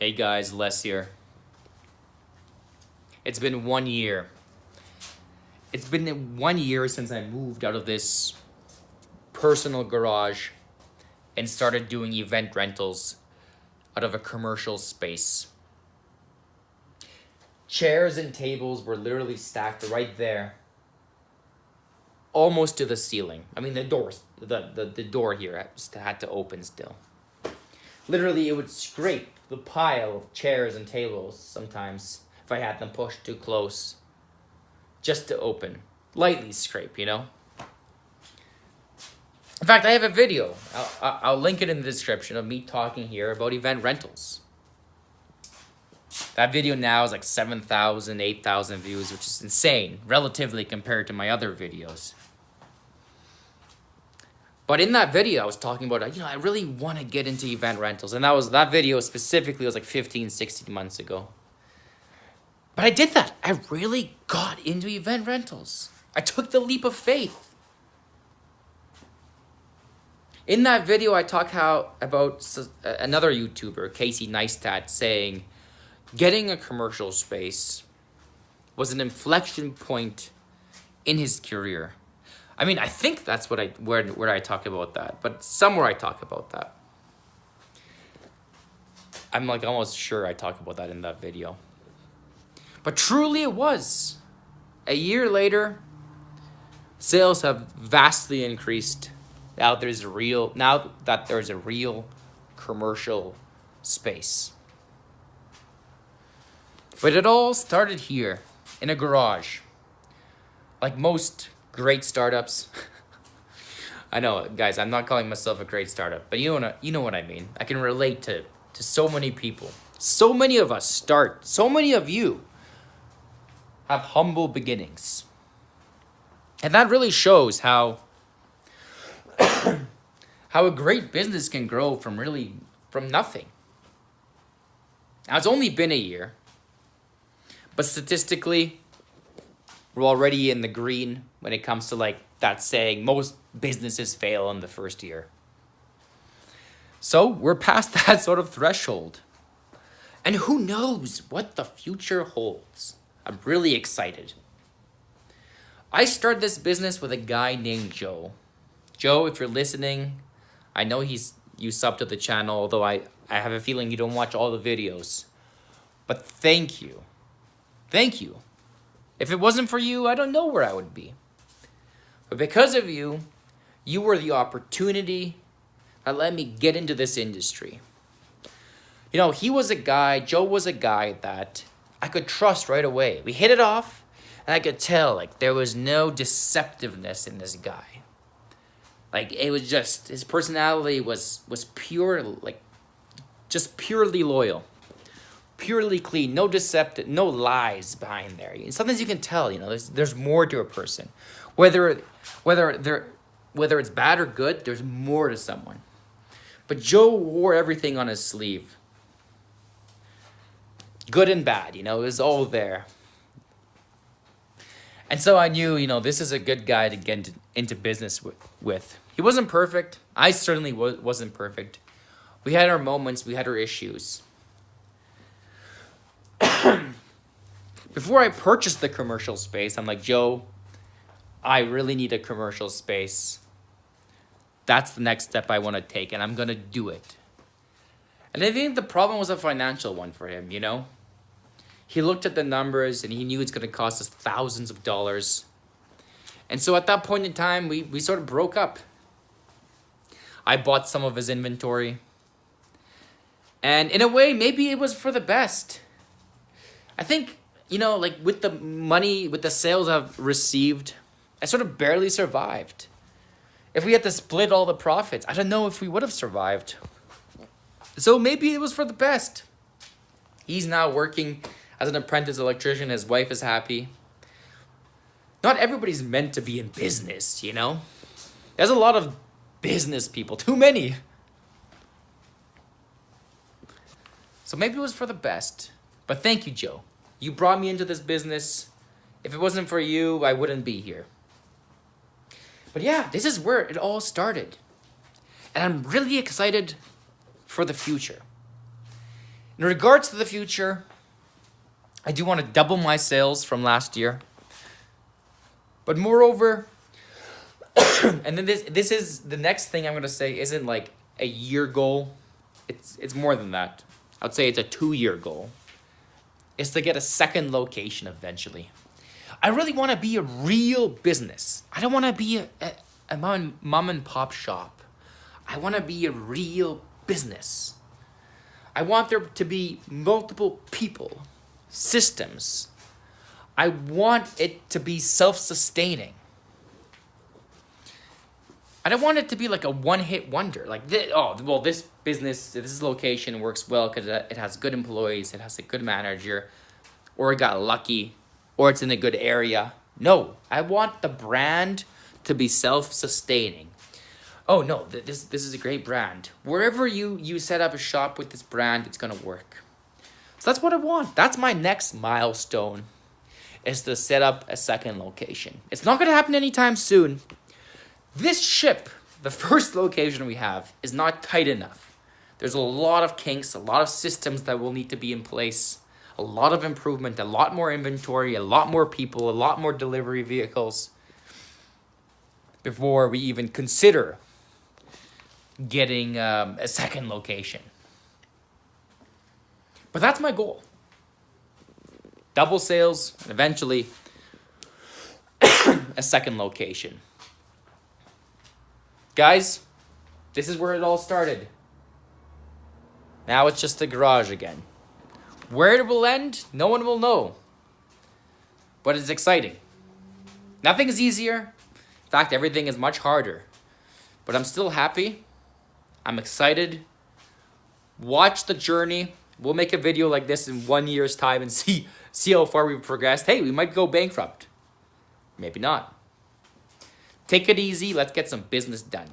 Hey guys, Les here. It's been 1 year. It's been 1 year since I moved out of this personal garage and started doing event rentals out of a commercial space. Chairs and tables were literally stacked right there, almost to the ceiling. I mean, the door here had to open still. Literally, it would scrape the pile of chairs and tables sometimes if I had them pushed too close, just to open. Lightly scrape, you know? In fact, I have a video. I'll link it in the description of me talking here about event rentals. That video now is like 7,000, 8,000 views, which is insane, relatively compared to my other videos. But in that video, I was talking about, I really want to get into event rentals. And that video specifically was like 15, 16 months ago. But I did that. I really got into event rentals. I took the leap of faith. In that video, I talk about another YouTuber, Casey Neistat, saying getting a commercial space was an inflection point in his career. I mean, I think that's where I talk about that, but somewhere I talk about that. I'm like almost sure I talk about that in that video. But truly it was. A year later, sales have vastly increased. Now that there's a real commercial space. But it all started here in a garage. Like most great startups. I know, guys, I'm not calling myself a great startup, but you know what I mean. I can relate to so many people. So many of us start, so many of you have humble beginnings. And that really shows how a great business can grow from nothing. Now, it's only been a year, but statistically, we're already in the green when it comes to like that saying, most businesses fail in the first year. So we're past that sort of threshold. And who knows what the future holds? I'm really excited. I started this business with a guy named Joe. Joe, if you're listening, I know you sub to the channel, although I have a feeling you don't watch all the videos. But thank you. Thank you. If it wasn't for you, I don't know where I would be. But because of you, you were the opportunity that let me get into this industry. You know, Joe was a guy that I could trust right away. We hit it off, and I could tell, like, there was no deceptiveness in this guy. Like, it was just, his personality was pure, like, just purely loyal. Purely clean, no deceptive, no lies behind there. Sometimes you can tell, there's more to a person. Whether it's bad or good, there's more to someone. But Joe wore everything on his sleeve. Good and bad, it was all there. And so I knew, this is a good guy to get into business with. He wasn't perfect. I certainly wasn't perfect. We had our moments, we had our issues. Before I purchased the commercial space, I'm like, Joe, I really need a commercial space. That's the next step I want to take, and I'm going to do it. And I think the problem was a financial one for him, He looked at the numbers, and he knew it's going to cost us thousands of dollars. And so at that point in time, we sort of broke up. I bought some of his inventory. And in a way, maybe it was for the best. I think, like with the money, with the sales I've received, I sort of barely survived. If we had to split all the profits, I don't know if we would have survived. So maybe it was for the best. He's now working as an apprentice electrician. His wife is happy. Not everybody's meant to be in business, There's a lot of business people, too many. So maybe it was for the best. But thank you, Joe. You brought me into this business. If it wasn't for you, I wouldn't be here. But yeah, this is where it all started. And I'm really excited for the future. In regards to the future, I do want to double my sales from last year. But moreover, and then this is the next thing I'm going to say isn't like a year goal. It's more than that. I would say it's a 2-year goal. Is to get a second location eventually. I really want to be a real business. I don't want to be a mom and pop shop. I want to be a real business. I want there to be multiple people, systems. I want it to be self-sustaining. I don't want it to be like a one-hit wonder. Like, this business, this location works well because it has good employees, it has a good manager, or it got lucky, or it's in a good area. No, I want the brand to be self-sustaining. Oh no, this is a great brand. Wherever you set up a shop with this brand, it's gonna work. So that's what I want. That's my next milestone, is to set up a second location. It's not gonna happen anytime soon. This ship, the first location we have, is not tight enough. There's a lot of kinks, a lot of systems that will need to be in place, a lot of improvement, a lot more inventory, a lot more people, a lot more delivery vehicles before we even consider getting a second location. But that's my goal. Double sales, and eventually a second location. Guys, this is where it all started. Now it's just a garage again. Where it will end, no one will know. But it's exciting. Nothing is easier. In fact, everything is much harder. But I'm still happy. I'm excited. Watch the journey. We'll make a video like this in 1 year's time and see how far we've progressed. Hey, we might go bankrupt. Maybe not. Take it easy. Let's get some business done.